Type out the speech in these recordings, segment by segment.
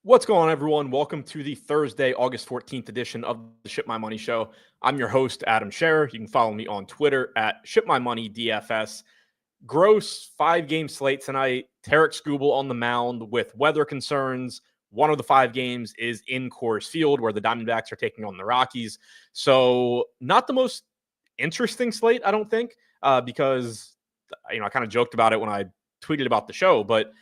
What's going on, everyone? Welcome to the Thursday, August 14th edition of the Ship My Money Show. I'm your host, Adam Scherer. You can follow me on Twitter at ShipMyMoney DFS. Gross 5-game slate tonight. Tarek Skubal on the mound with weather concerns. One of the 5 games is in Coors Field, where the Diamondbacks are taking on the Rockies. So not the most interesting slate, I don't think, because I kind of joked about it when I tweeted about the show, but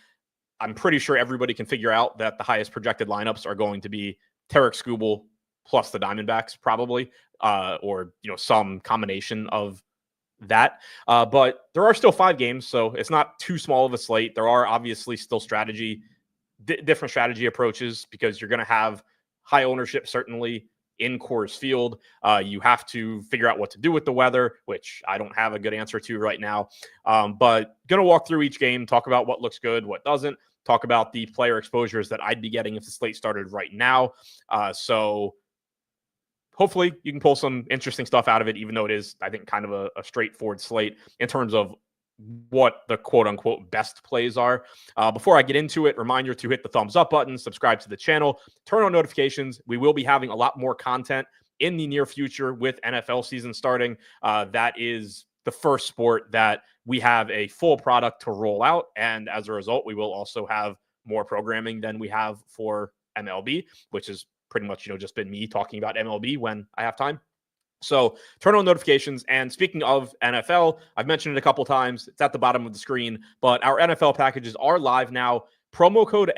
I'm pretty sure everybody can figure out that the highest projected lineups are going to be Tarek Skubal plus the Diamondbacks, probably, or some combination of that. But there are still 5 games, so it's not too small of a slate. There are obviously still different strategy approaches, because you're going to have high ownership certainly in Coors Field. You have to figure out what to do with the weather, which I don't have a good answer to right now. But going to walk through each game, talk about what looks good, what doesn't, talk about the player exposures that I'd be getting if the slate started right now. So hopefully you can pull some interesting stuff out of it, even though it is, I think, kind of a straightforward slate in terms of what the quote-unquote best plays are. Before I get into it, reminder to hit the thumbs up button, subscribe to the channel, turn on notifications. We will be having a lot more content in the near future with NFL season starting. That is the first sport that we have a full product to roll out, and as a result, we will also have more programming than we have for MLB, which is pretty much just been me talking about MLB when I have time. So turn on notifications. And speaking of NFL, I've mentioned it a couple times. It's at the bottom of the screen, but our NFL packages are live now. Promo code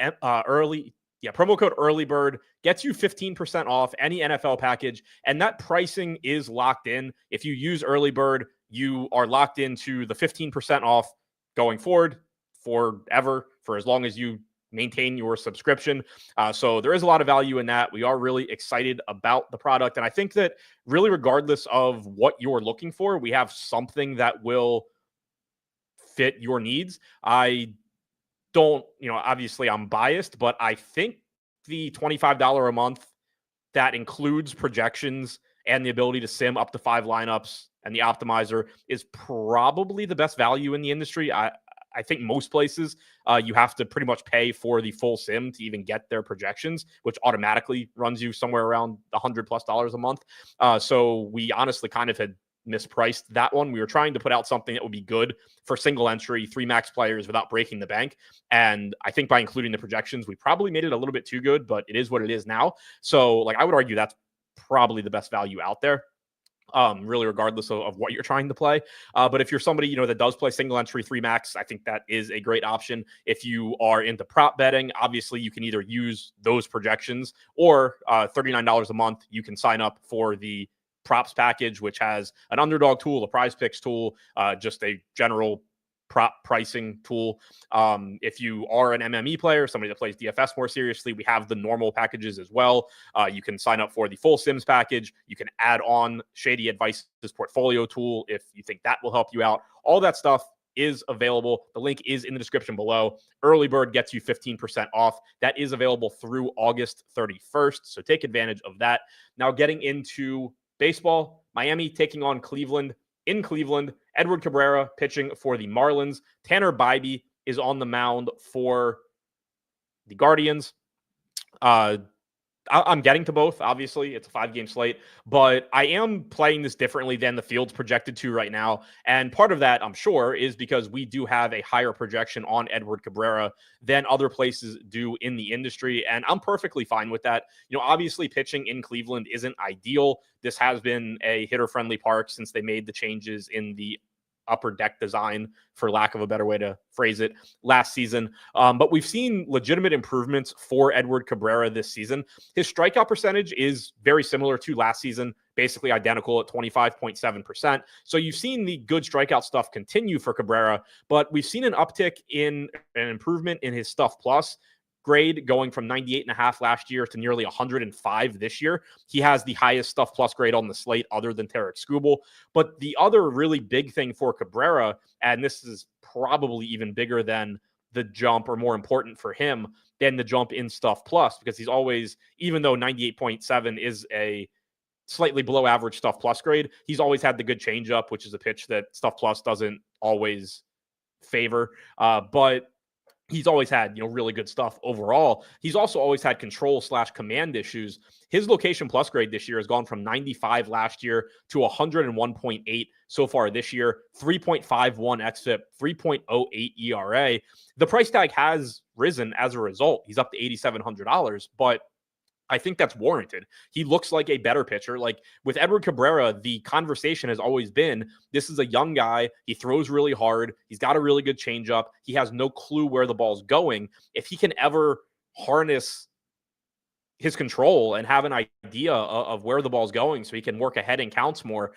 early bird gets you 15% off any NFL package, and that pricing is locked in. If you use early bird, you are locked into the 15% off going forward forever, for as long as you maintain your subscription. So there is a lot of value in that. We are really excited about the product. And I think that really, regardless of what you're looking for, we have something that will fit your needs. I don't, obviously I'm biased, but I think the $25 a month that includes projections and the ability to sim up to 5 lineups and the optimizer is probably the best value in the industry. I think most places you have to pretty much pay for the full sim to even get their projections, which automatically runs you somewhere around $100+ a month. So we honestly kind of had mispriced that one. We were trying to put out something that would be good for single entry 3 max players without breaking the bank. And I think by including the projections, we probably made it a little bit too good, but it is what it is now. So I would argue that's probably the best value out there. Really, regardless of what you're trying to play. But if you're somebody, that does play single entry 3 max, I think that is a great option. If you are into prop betting, obviously you can either use those projections, or $39 a month, you can sign up for the props package, which has an underdog tool, a prize picks tool, just a general prop pricing tool. If you are an MME player, somebody that plays DFS more seriously, we have the normal packages as well. You can sign up for the full Sims package. You can add on Shady Advice's portfolio tool if you think that will help you out. All that stuff is available. The link is in the description below. Early bird gets you 15% off. That is available through August 31st. So take advantage of that. Now, getting into baseball, Miami taking on Cleveland. In Cleveland, Edward Cabrera pitching for the Marlins. Tanner Bybee is on the mound for the Guardians. I'm getting to both. Obviously, it's a 5-game slate, but I am playing this differently than the field's projected to right now. And part of that, I'm sure, is because we do have a higher projection on Edward Cabrera than other places do in the industry. And I'm perfectly fine with that. Obviously, pitching in Cleveland isn't ideal. This has been a hitter-friendly park since they made the changes in the upper deck design, for lack of a better way to phrase it, last season. But we've seen legitimate improvements for Edward Cabrera this season. His strikeout percentage is very similar to last season, basically identical at 25.7%. So you've seen the good strikeout stuff continue for Cabrera, but we've seen an uptick in an improvement in his stuff plus grade, going from 98.5 last year to nearly 105 this year. He has the highest stuff plus grade on the slate other than Tarek Skubal. But the other really big thing for Cabrera, and this is probably even bigger than the jump, or more important for him than the jump in stuff plus, because he's always, even though 98.7 is a slightly below average stuff plus grade, he's always had the good changeup, which is a pitch that stuff plus doesn't always favor. But he's always had, really good stuff overall. He's also always had control/command issues. His location plus grade this year has gone from 95 last year to 101.8 so far this year, 3.51 xFIP, 3.08 ERA. The price tag has risen as a result. He's up to $8,700, but I think that's warranted. He looks like a better pitcher. Like with Edward Cabrera, the conversation has always been, this is a young guy. He throws really hard. He's got a really good changeup. He has no clue where the ball's going. If he can ever harness his control and have an idea of where the ball's going so he can work ahead and counts more,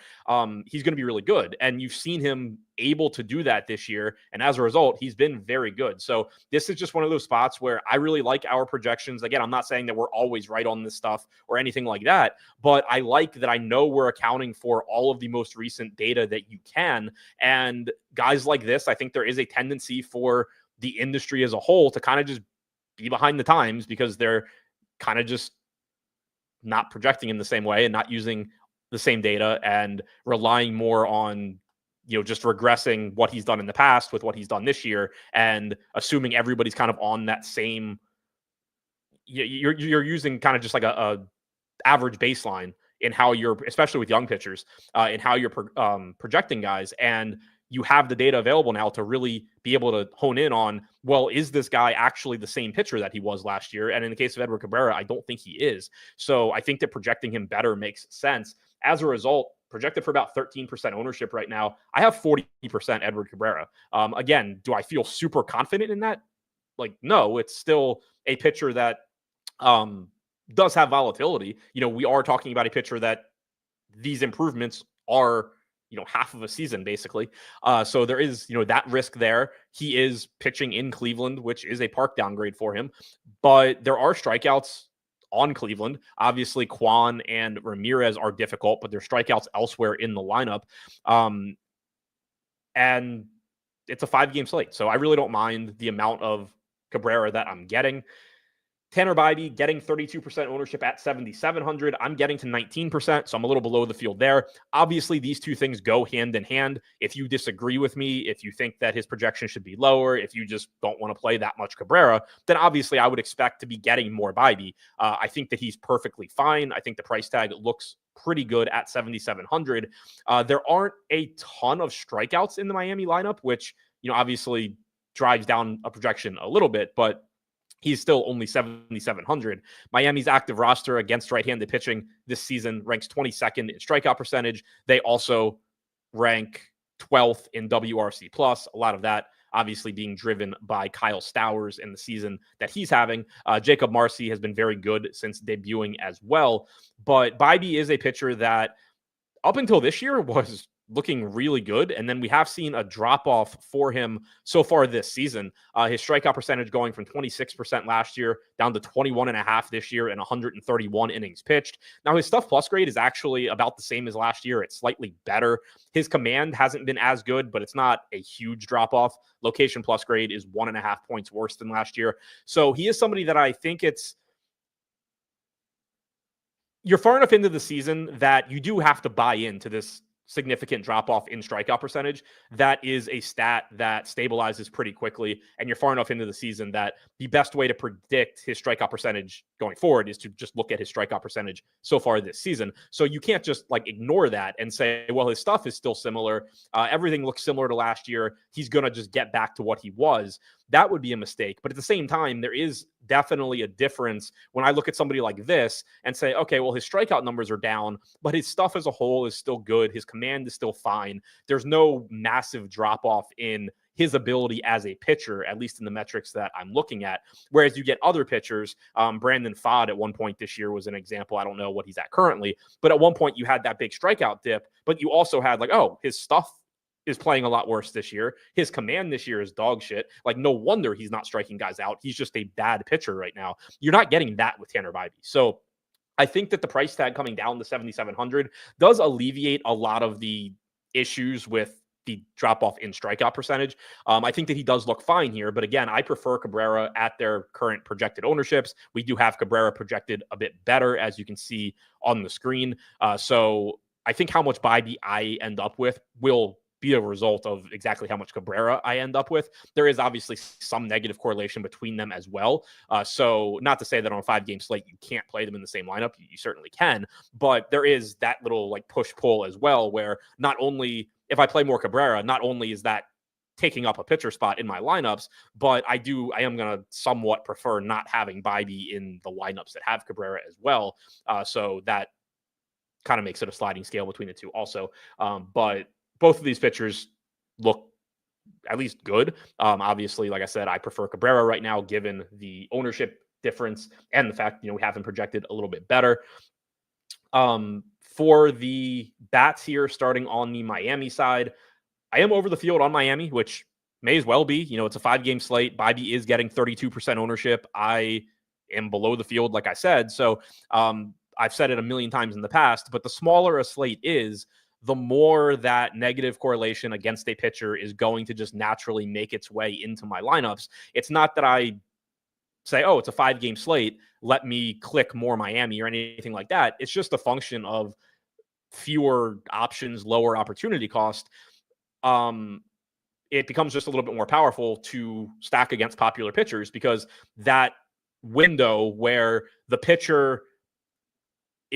he's going to be really good. And you've seen him able to do that this year. And as a result, he's been very good. So this is just one of those spots where I really like our projections. Again, I'm not saying that we're always right on this stuff or anything like that, but I like that I know we're accounting for all of the most recent data that you can. And guys like this, I think there is a tendency for the industry as a whole to kind of just be behind the times because they're kind of just not projecting in the same way and not using the same data and relying more on, just regressing what he's done in the past with what he's done this year and assuming everybody's kind of on that same, you're using kind of just like a average baseline in how you're, especially with young pitchers, in how you're projecting guys. And you have the data available now to really be able to hone in on, well, is this guy actually the same pitcher that he was last year? And in the case of Edward Cabrera, I don't think he is. So I think that projecting him better makes sense. As a result, projected for about 13% ownership right now, I have 40% Edward Cabrera. Again, do I feel super confident in that? Like, no, it's still a pitcher that does have volatility. We are talking about a pitcher that these improvements are half of a season basically. So there is, that risk there. He is pitching in Cleveland, which is a park downgrade for him, but there are strikeouts on Cleveland. Obviously Kwan and Ramirez are difficult, but there's strikeouts elsewhere in the lineup. And it's a 5-game slate. So I really don't mind the amount of Cabrera that I'm getting. Tanner Bybee getting 32% ownership at 7,700. I'm getting to 19%, so I'm a little below the field there. Obviously, these two things go hand in hand. If you disagree with me, if you think that his projection should be lower, if you just don't want to play that much Cabrera, then obviously I would expect to be getting more Bybee. I think that he's perfectly fine. I think the price tag looks pretty good at 7,700. There aren't a ton of strikeouts in the Miami lineup, which, obviously drives down a projection a little bit, but he's still only 7,700. Miami's active roster against right-handed pitching this season ranks 22nd in strikeout percentage. They also rank 12th in WRC+. A lot of that obviously being driven by Kyle Stowers in the season that he's having. Jacob Marcy has been very good since debuting as well. But Bybee is a pitcher that up until this year was looking really good. And then we have seen a drop off for him so far this season. His strikeout percentage going from 26% last year down to 21.5 this year and 131 innings pitched. Now his stuff plus grade is actually about the same as last year. It's slightly better. His command hasn't been as good, but it's not a huge drop off. Location plus grade is 1.5 points worse than last year. So he is somebody that I think you're far enough into the season that you do have to buy into this significant drop off in strikeout percentage. That is a stat that stabilizes pretty quickly. And you're far enough into the season that the best way to predict his strikeout percentage going forward is to just look at his strikeout percentage so far this season. So you can't just ignore that and say, well, his stuff is still similar. Everything looks similar to last year. He's going to just get back to what he was. That would be a mistake. But at the same time, there is definitely a difference when I look at somebody like this and say, okay, well, his strikeout numbers are down, but his stuff as a whole is still good. His command is still fine. There's no massive drop off in his ability as a pitcher, at least in the metrics that I'm looking at. Whereas you get other pitchers, Brandon Pfaadt at one point this year was an example. I don't know what he's at currently, but at one point you had that big strikeout dip, but you also had his stuff is playing a lot worse this year. His command this year is dog shit. No wonder he's not striking guys out. He's just a bad pitcher right now. You're not getting that with Tanner Bybee. So I think that the price tag coming down to 7,700 does alleviate a lot of the issues with the drop-off in strikeout percentage. I think that he does look fine here, but again, I prefer Cabrera at their current projected ownerships. We do have Cabrera projected a bit better, as you can see on the screen. So I think how much Bybee I end up with will be a result of exactly how much Cabrera I end up with. There is obviously some negative correlation between them as well. So not to say that on a 5-game slate, you can't play them in the same lineup. You certainly can, but there is that little like push-pull as well, where not only if I play more Cabrera, not only is that taking up a pitcher spot in my lineups, but I am going to somewhat prefer not having Bibee in the lineups that have Cabrera as well. So that kind of makes it a sliding scale between the two also. But both of these pitchers look at least good. Obviously, like I said, I prefer Cabrera right now, given the ownership difference and the fact, we have him projected a little bit better. For the bats here, starting on the Miami side, I am over the field on Miami, which may as well be. It's a 5-game slate. Bibee is getting 32% ownership. I am below the field, like I said. So I've said it a million times in the past, but the smaller a slate is, the more that negative correlation against a pitcher is going to just naturally make its way into my lineups. It's not that I say, oh, it's a 5-game slate, let me click more Miami or anything like that. It's just a function of fewer options, lower opportunity cost. It becomes just a little bit more powerful to stack against popular pitchers, because that window where the pitcher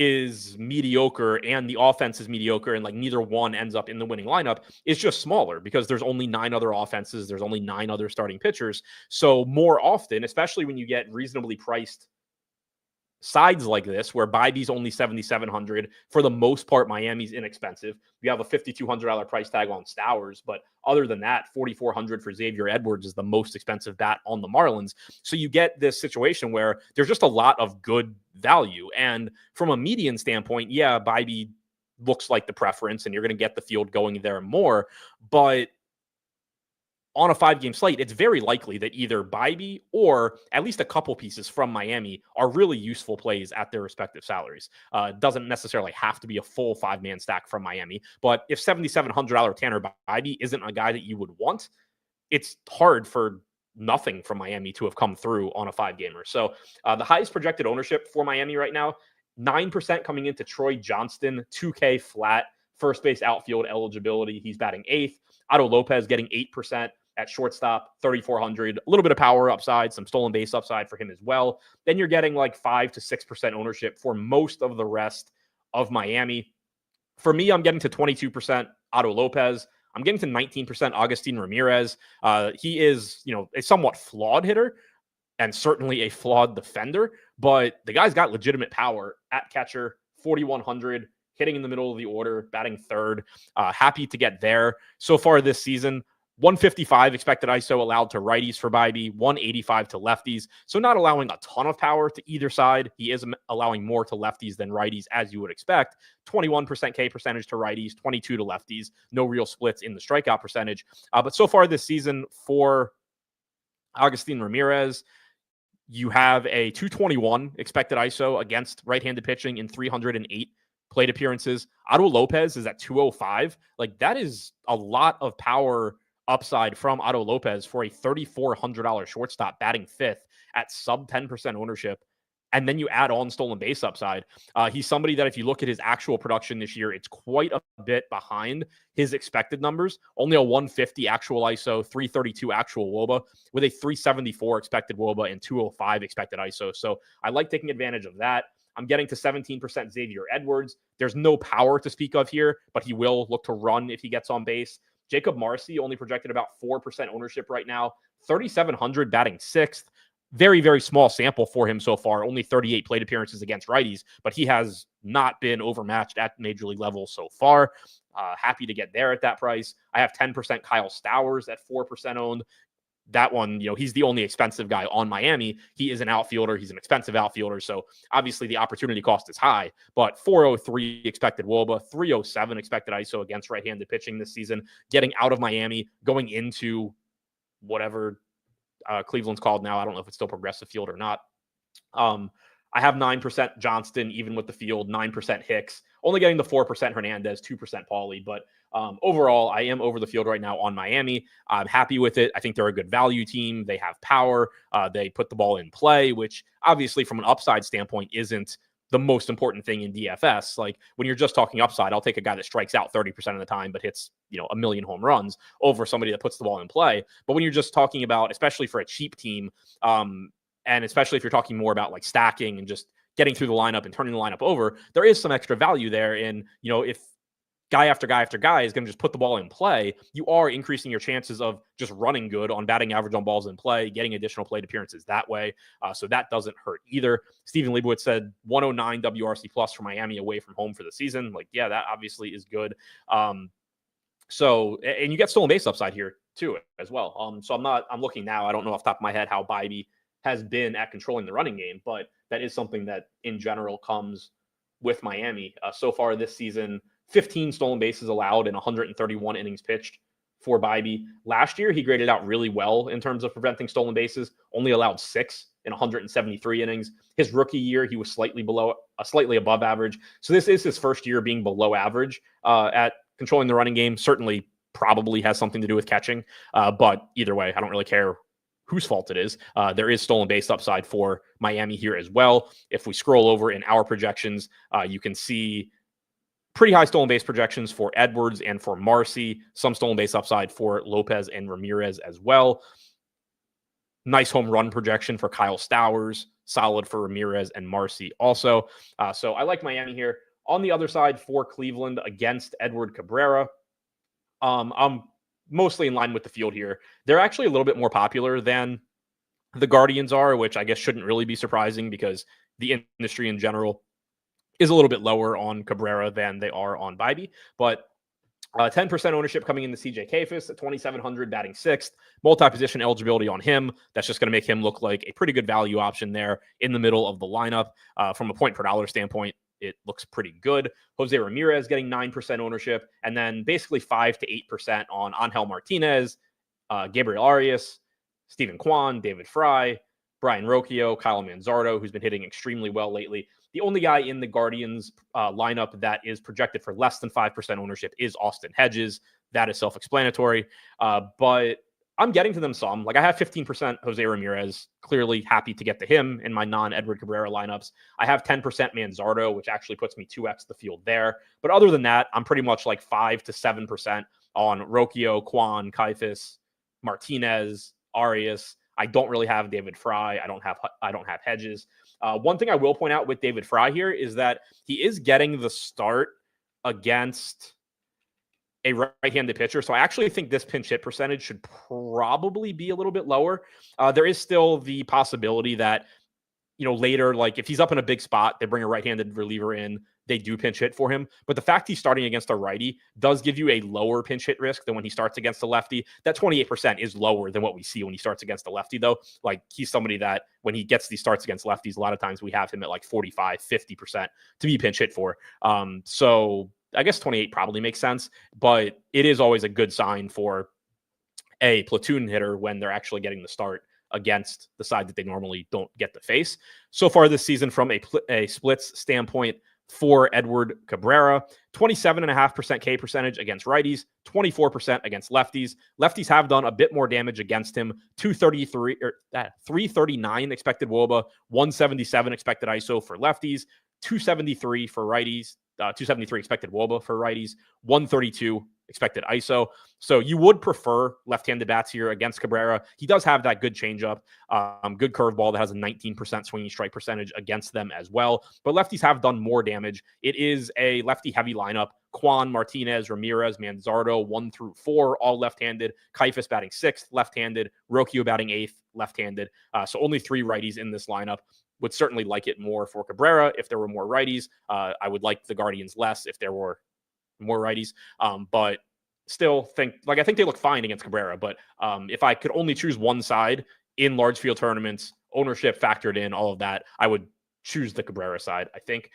is mediocre and the offense is mediocre and like neither one ends up in the winning lineup is just smaller, because there's only 9 other offenses. There's only 9 other starting pitchers. So more often, especially when you get reasonably priced sides like this, where Bibee's only 7,700, for the most part, Miami's inexpensive. We have a $5,200 price tag on Stowers, but other than that, 4,400 for Xavier Edwards is the most expensive bat on the Marlins. So you get this situation where there's just a lot of good value. And from a median standpoint, yeah, Bibee looks like the preference, and you're going to get the field going there more. But on a 5-game slate, it's very likely that either Bibee or at least a couple pieces from Miami are really useful plays at their respective salaries. It doesn't necessarily have to be a full 5-man stack from Miami, but if $7,700 Tanner Bibee isn't a guy that you would want, it's hard for nothing from Miami to have come through on a 5-gamer. So the highest projected ownership for Miami right now, 9% coming into Troy Johnston, 2K flat, first base outfield eligibility. He's batting 8th. Otto Lopez getting 8% at shortstop, 3,400, a little bit of power upside, some stolen base upside for him as well. Then you're getting like 5 to 6% ownership for most of the rest of Miami. For me, I'm getting to 22% Otto Lopez. I'm getting to 19% Agustin Ramirez. He is, a somewhat flawed hitter and certainly a flawed defender, but the guy's got legitimate power at catcher, 4,100, hitting in the middle of the order, batting 3rd. Happy to get there. So far this season, 155 expected ISO allowed to righties for Bibee, 185 to lefties. So not allowing a ton of power to either side. He is allowing more to lefties than righties, as you would expect. 21% K percentage to righties, 22 to lefties. No real splits in the strikeout percentage. But so far this season for Agustin Ramirez, you have a 221 expected ISO against right-handed pitching in 308 plate appearances. Otto Lopez is at 205. Like, that is a lot of power upside from Otto Lopez for a $3,400 shortstop batting 5th at sub 10% ownership. And then you add on stolen base upside. He's somebody that if you look at his actual production this year, it's quite a bit behind his expected numbers. Only a 150 actual ISO, 332 actual WOBA, with a 374 expected WOBA and 205 expected ISO. So I like taking advantage of that. I'm getting to 17% Xavier Edwards. There's no power to speak of here, but he will look to run if he gets on base. Jacob Marcy only projected about 4% ownership right now, 3,700 batting 6th. Very, very small sample for him so far, only 38 plate appearances against righties, but he has not been overmatched at major league level so far. Happy to get there at that price. I have 10% Kyle Stowers at 4% owned. That one, he's the only expensive guy on Miami. He is an outfielder. He's an expensive outfielder. So obviously the opportunity cost is high, but 403 expected WOBA, 307 expected ISO against right-handed pitching this season, getting out of Miami, going into whatever Cleveland's called now. I don't know if it's still Progressive Field or not. I have 9% Johnston, even with the field, 9% Hicks, only getting the 4% Hernandez, 2% Pauly. But overall, I am over the field right now on Miami. I'm happy with it. I think they're a good value team. They have power. They put the ball in play, which obviously from an upside standpoint isn't the most important thing in DFS. Like when you're just talking upside, I'll take a guy that strikes out 30% of the time, but hits, a million home runs over somebody that puts the ball in play. But when you're just talking about, especially for a cheap team, and especially if you're talking more about like stacking and just getting through the lineup and turning the lineup over, there is some extra value there. And, if guy after guy after guy is going to just put the ball in play, you are increasing your chances of just running good on batting average on balls in play, getting additional plate appearances that way. So that doesn't hurt either. Steven Leibowitz said 109 WRC plus for Miami away from home for the season. Like, yeah, that obviously is good. So, and you get stolen base upside here too as well. So I'm looking now. I don't know off the top of my head how Bybee has been at controlling the running game, but that is something that in general comes with Miami. So far this season, 15 stolen bases allowed in 131 innings pitched for Bybee. Last year, he graded out really well in terms of preventing stolen bases, only allowed 6 in 173 innings. His rookie year, he was slightly above average. So this is his first year being below average at controlling the running game. Certainly probably has something to do with catching. But either way, I don't really care whose fault it is. There is stolen base upside for Miami here as well. If we scroll over in our projections, you can see pretty high stolen base projections for Edwards and for Marcy, some stolen base upside for Lopez and Ramirez as well. Nice home run projection for Kyle Stowers, solid for Ramirez and Marcy also. So I like Miami here. On the other side for Cleveland against Edward Cabrera, I'm mostly in line with the field here. They're actually a little bit more popular than the Guardians are, which I guess shouldn't really be surprising because the industry in general is a little bit lower on Cabrera than they are on Bybee. But 10% ownership coming into CJ Kayfus at 2,700, batting 6th. Multi-position eligibility on him. That's just going to make him look like a pretty good value option there in the middle of the lineup. From a point per dollar standpoint, it looks pretty good. Jose Ramirez getting 9% ownership, and then basically 5 to 8% on Angel Martinez, Gabriel Arias, Stephen Kwan, David Fry, Brian Rocchio, Kyle Manzardo, who's been hitting extremely well lately. The only guy in the Guardians lineup that is projected for less than 5% ownership is Austin Hedges. That is self-explanatory. But I'm getting to them some. Like I have 15% Jose Ramirez, clearly happy to get to him in my non-Edward Cabrera lineups. I have 10% Manzardo, which actually puts me 2x the field there. But other than that, I'm pretty much like 5 to 7% on Rocchio, Kwan, Kayfus, Martinez, Arias. I don't really have David Fry. I don't have Hedges. One thing I will point out with David Fry here is that he is getting the start against a right-handed pitcher. So I actually think this pinch hit percentage should probably be a little bit lower. There is still the possibility that, later, like if he's up in a big spot, they bring a right-handed reliever in, they do pinch hit for him. But the fact he's starting against a righty does give you a lower pinch hit risk than when he starts against a lefty. That 28% is lower than what we see when he starts against a lefty, though. Like he's somebody that when he gets these starts against lefties, a lot of times we have him at like 45, 50% to be pinch hit for. So I guess 28 probably makes sense, but it is always a good sign for a platoon hitter when they're actually getting the start against the side that they normally don't get to face. So far this season, from a splits standpoint, for Edward Cabrera, 27.5% K percentage against righties, 24% against lefties. Lefties have done a bit more damage against him. 339 expected WOBA, 177 expected ISO for lefties, 273 for righties, 273 expected WOBA for righties, 132 expected ISO. So you would prefer left-handed bats here against Cabrera. He does have that good changeup, good curveball that has a 19% swinging strike percentage against them as well. But lefties have done more damage. It is a lefty-heavy lineup. Kwan, Martinez, Ramirez, Manzardo, 1 through 4, all left-handed. Kayfus batting 6th, left-handed. Rocchio batting 8th, left-handed. So only 3 righties in this lineup. Would certainly like it more for Cabrera if there were more righties. I would like the Guardians less if there were more righties. But still I think they look fine against Cabrera. But if I could only choose one side in large field tournaments, ownership factored in, all of that, I would choose the Cabrera side, I think.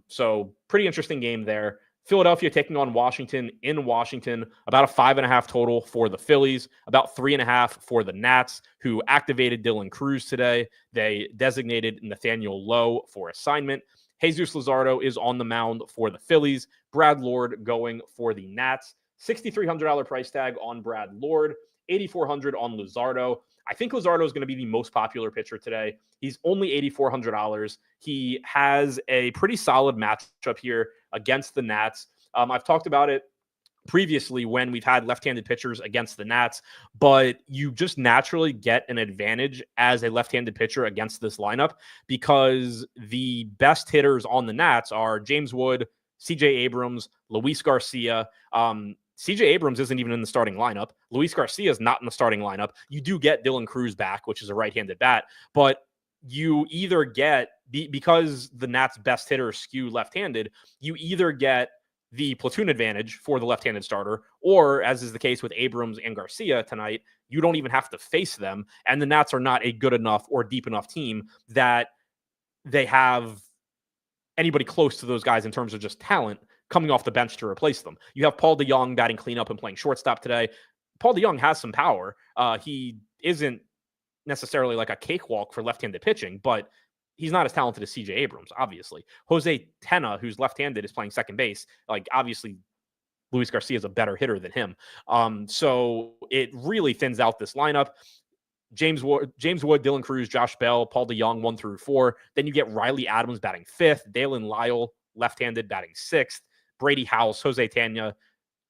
So pretty interesting game there. Philadelphia taking on Washington in Washington, about a 5.5 total for the Phillies, about 3.5 for the Nats, who activated Dylan Cruz today. They designated Nathaniel Lowe for assignment. Jesus Luzardo is on the mound for the Phillies. Brad Lord going for the Nats. $6,300 price tag on Brad Lord, $8,400 on Luzardo. I think Luzardo is going to be the most popular pitcher today. He's only $8,400. He has a pretty solid matchup here against the Nats. I've talked about it previously when we've had left-handed pitchers against the Nats, but you just naturally get an advantage as a left-handed pitcher against this lineup because the best hitters on the Nats are James Wood, CJ Abrams, Luis Garcia. CJ Abrams isn't even in the starting lineup. Luis Garcia is not in the starting lineup. You do get Dylan Cruz back, which is a right-handed bat, but you either get, because the Nats' best hitters skew left-handed, you either get the platoon advantage for the left-handed starter, or as is the case with Abrams and Garcia tonight, you don't even have to face them. And the Nats are not a good enough or deep enough team that they have anybody close to those guys in terms of just talent coming off the bench to replace them. You have Paul DeJong batting cleanup and playing shortstop today. Paul DeJong has some power. He isn't necessarily like a cakewalk for left-handed pitching, but he's not as talented as CJ Abrams, obviously. Jose Tena, who's left-handed, is playing second base. Like, obviously, Luis Garcia is a better hitter than him. So it really thins out this lineup. James Wood, Dylan Cruz, Josh Bell, Paul DeJong, 1 through 4. Then you get Riley Adams batting 5th, Dalen Lyle, left-handed, batting 6th, Brady House, Jose Tena,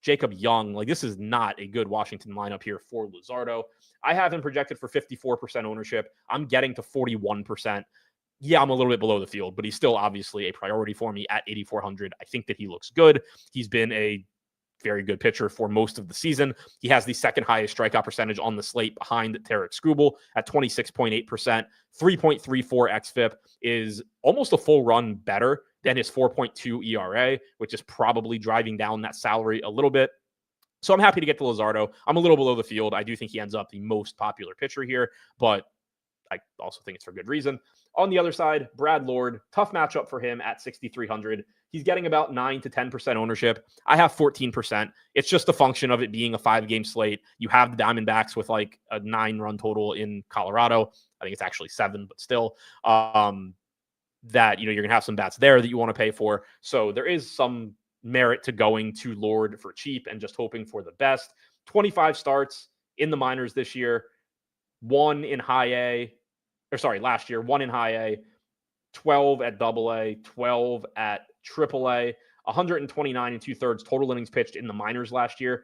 Jacob Young. Like, this is not a good Washington lineup here for Luzardo. I have him projected for 54% ownership. I'm getting to 41%. Yeah, I'm a little bit below the field, but he's still obviously a priority for me at 8,400. I think that he looks good. He's been a very good pitcher for most of the season. He has the second highest strikeout percentage on the slate behind Tarek Skubal at 26.8%. 3.34 xFIP is almost a full run better than his 4.2 ERA, which is probably driving down that salary a little bit. So I'm happy to get to Luzardo. I'm a little below the field. I do think he ends up the most popular pitcher here, but I also think it's for good reason. On the other side, Brad Lord, tough matchup for him at 6,300. He's getting about 9 to 10% ownership. I have 14%. It's just a function of it being a 5-game slate. You have the Diamondbacks with like a 9-run total in Colorado. I think it's actually 7, but still, that, you're going to have some bats there that you want to pay for. So there is some merit to going to Lord for cheap and just hoping for the best. 25 starts in the minors this year. Last year, 1 in high A, 12 at double A, 12 at triple A, 129 and 2/3 total innings pitched in the minors last year.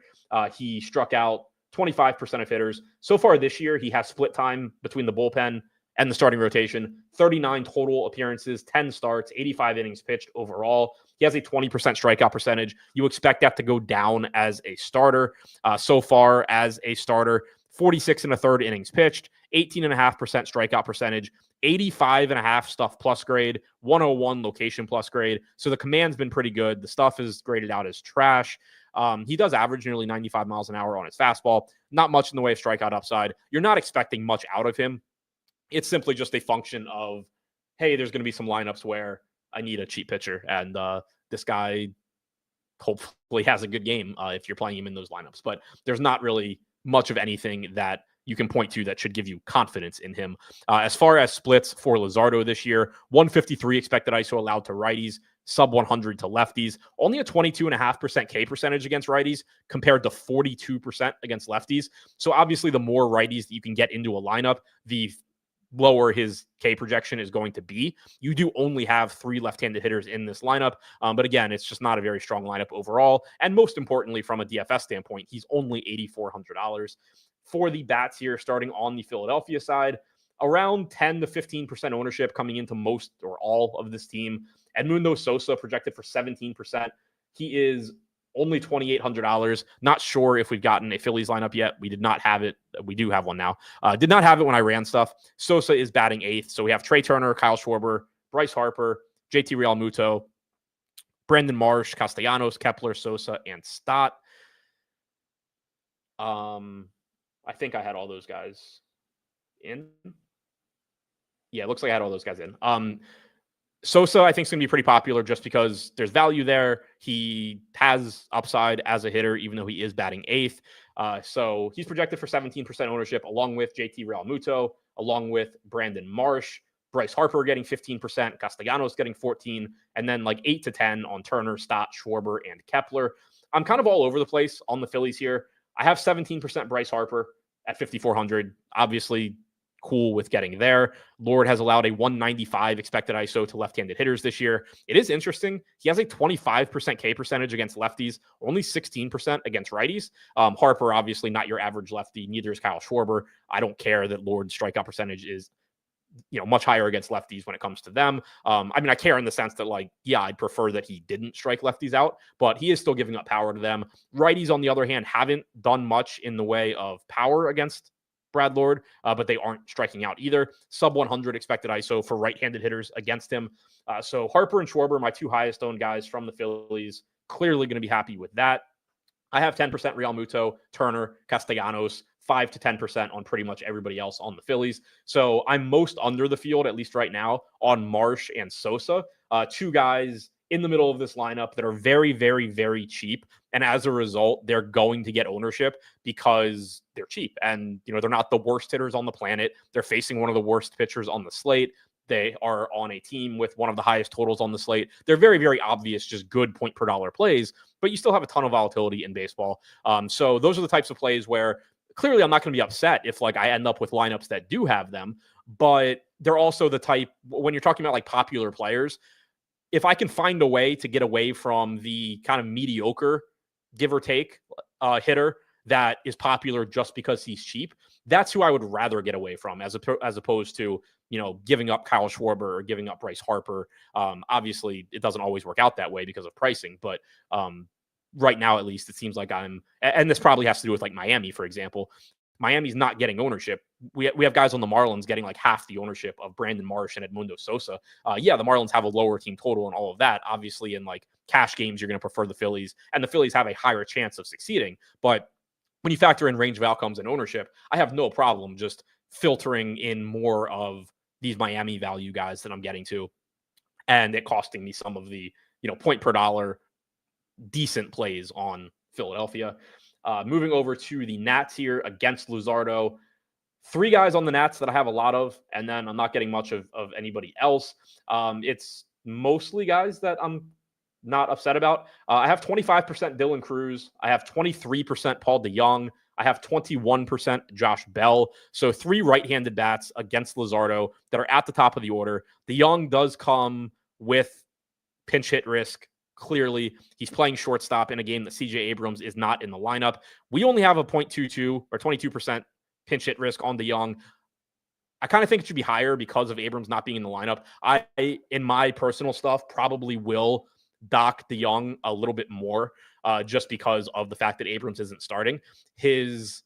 He struck out 25% of hitters. So far this year, he has split time between the bullpen and the starting rotation, 39 total appearances, 10 starts, 85 innings pitched overall. He has a 20% strikeout percentage. You expect that to go down as a starter. So far as a starter, 46 1/3 innings pitched, 18.5% strikeout percentage, 85.5 stuff plus grade, 101 location plus grade. So the command's been pretty good. The stuff is graded out as trash. He does average nearly 95 miles an hour on his fastball. Not much in the way of strikeout upside. You're not expecting much out of him. It's simply just a function of, hey, there's going to be some lineups where I need a cheap pitcher, and this guy hopefully has a good game if you're playing him in those lineups. But there's not really much of anything that you can point to that should give you confidence in him. As far as splits for Luzardo this year, 153 expected ISO allowed to righties, sub 100 to lefties, only a 22.5% K percentage against righties compared to 42% against lefties. So obviously the more righties that you can get into a lineup, the lower his K projection is going to be. You do only have 3 left-handed hitters in this lineup. But again, it's just not a very strong lineup overall. And most importantly, from a DFS standpoint, he's only $8,400. For the bats here, starting on the Philadelphia side, around 10 to 15% ownership coming into most or all of this team. Edmundo Sosa projected for 17%. He is only $2,800. Not sure if we've gotten a Phillies lineup yet. We did not have it. We do have one now. Did not have it when I ran stuff. Sosa is batting 8th. So we have Trey Turner, Kyle Schwarber, Bryce Harper, JT Realmuto, Brandon Marsh, Castellanos, Kepler, Sosa, and Stott. I think I had all those guys in. Yeah, it looks like I had all those guys in. Sosa, I think, is going to be pretty popular just because there's value there. He has upside as a hitter, even though he is batting 8th. So he's projected for 17% ownership, along with JT Realmuto, along with Brandon Marsh, Bryce Harper getting 15%, Castellanos getting 14%, and then like 8 to 10 on Turner, Stott, Schwarber, and Kepler. I'm kind of all over the place on the Phillies here. I have 17% Bryce Harper at 5,400. Obviously, cool with getting there. Lord has allowed a 195 expected ISO to left-handed hitters this year. It is interesting. He has a 25% K percentage against lefties, only 16% against righties. Harper, obviously not your average lefty. Neither is Kyle Schwarber. I don't care that Lord's strikeout percentage is much higher against lefties when it comes to them. I mean, I care in the sense that, like, yeah, I'd prefer that he didn't strike lefties out, but he is still giving up power to them. Righties, on the other hand, haven't done much in the way of power against Brad Lord, but they aren't striking out either. Sub 100 expected ISO for right-handed hitters against him. So Harper and Schwarber, my two highest owned guys from the Phillies, clearly going to be happy with that. I have 10% Real Muto, Turner, Castellanos, 5 to 10% on pretty much everybody else on the Phillies. So I'm most under the field, at least right now, on Marsh and Sosa, two guys in the middle of this lineup that are very, very, very cheap. And as a result, they're going to get ownership because they're cheap. And, they're not the worst hitters on the planet. They're facing one of the worst pitchers on the slate. They are on a team with one of the highest totals on the slate. They're very, very obvious, just good point per dollar plays, but you still have a ton of volatility in baseball. So those are the types of plays where clearly I'm not going to be upset if I end up with lineups that do have them, but they're also the type, when you're talking about popular players, if I can find a way to get away from the kind of mediocre, give or take, hitter that is popular just because he's cheap, that's who I would rather get away from as opposed to, giving up Kyle Schwarber or giving up Bryce Harper. Obviously, it doesn't always work out that way because of pricing, but right now, at least, it seems like and this probably has to do with Miami, for example. Miami's not getting ownership. We have guys on the Marlins getting half the ownership of Brandon Marsh and Edmundo Sosa. Yeah, the Marlins have a lower team total and all of that. Obviously, in cash games, you're going to prefer the Phillies, and the Phillies have a higher chance of succeeding. But when you factor in range of outcomes and ownership, I have no problem just filtering in more of these Miami value guys that I'm getting to, and it costing me some of the point per dollar decent plays on Philadelphia. Moving over to the Nats here against Luzardo. Three guys on the Nats that I have a lot of, and then I'm not getting much of anybody else. It's mostly guys that I'm not upset about. I have 25% Dylan Cruz. I have 23% Paul DeJong. I have 21% Josh Bell. So three right-handed bats against Luzardo that are at the top of the order. DeJong does come with pinch hit risk. Clearly, he's playing shortstop in a game that CJ Abrams is not in the lineup. We only have a 0.22 or 22% pinch hit risk on DeJong. I kind of think it should be higher because of Abrams not being in the lineup. I, in my personal stuff, probably will dock DeJong a little bit more just because of the fact that Abrams isn't starting. His